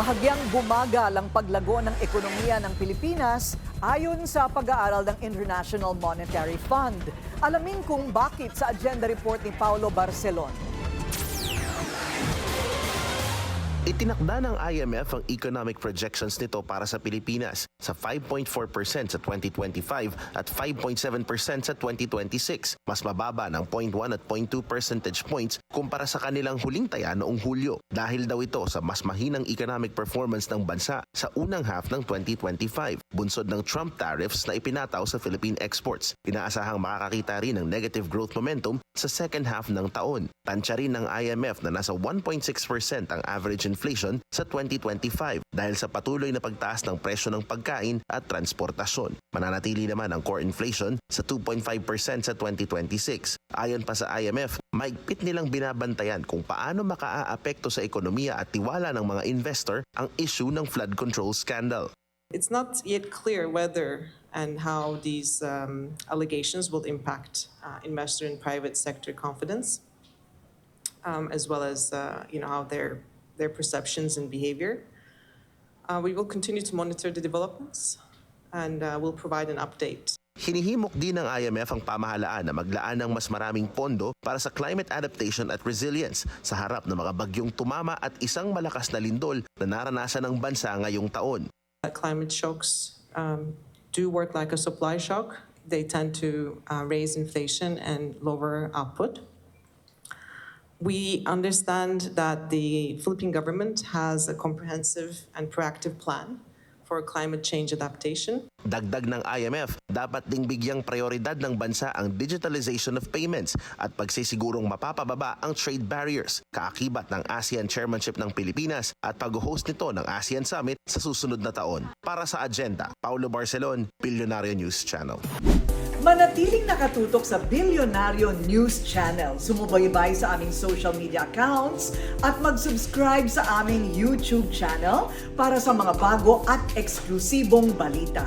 Bahagyang bumagal ang paglago ng ekonomiya ng Pilipinas ayon sa pag-aaral ng International Monetary Fund. Alamin kung bakit sa agenda report ni Paulo Barcelon. Itinakda ng IMF ang economic projections nito para sa Pilipinas sa 5.4% sa 2025 at 5.7% sa 2026, mas mababa ng 0.1 at 0.2 percentage points kumpara sa kanilang huling taya noong Hulyo. Dahil daw ito sa mas mahinang economic performance ng bansa sa unang half ng 2025, bunsod ng Trump tariffs na ipinataw sa Philippine exports. Inaasahang makakakita rin ng negative growth momentum sa second half ng taon. Tansya rin ng IMF na nasa 1.6% ang average inflation sa 2025 dahil sa patuloy na pagtaas ng presyo ng pagkain at transportasyon. Mananatili naman ang core inflation sa 2.5% sa 2026. Ayon pa sa IMF, mahigpit nilang binabantayan kung paano makaaapekto sa ekonomiya at tiwala ng mga investor ang issue ng flood control scandal. It's not yet clear whether and how these allegations will impact investor and private sector confidence, as well as how their perceptions and behavior. We will continue to monitor the developments and we'll provide an update. Hinihimok din ng IMF ang pamahalaan na maglaan ng mas maraming pondo para sa climate adaptation at resilience sa harap ng mga bagyong tumama at isang malakas na lindol na naranasan ng bansa ngayong taon. Climate shocks do work like a supply shock. They tend to raise inflation and lower output. We understand that the Philippine government has a comprehensive and proactive plan for climate change adaptation. Dagdag ng IMF, dapat ding bigyang prioridad ng bansa ang digitalization of payments at pagsisigurong mapapababa ang trade barriers, kaakibat ng ASEAN chairmanship ng Pilipinas at pag-host nito ng ASEAN Summit sa susunod na taon. Para sa agenda, Paulo Barcelon, Bilyonaryo News Channel. Manatiling nakatutok sa Bilyonaryo News Channel. Sumubaybay sa aming social media accounts at mag-subscribe sa aming YouTube channel para sa mga bago at eksklusibong balita.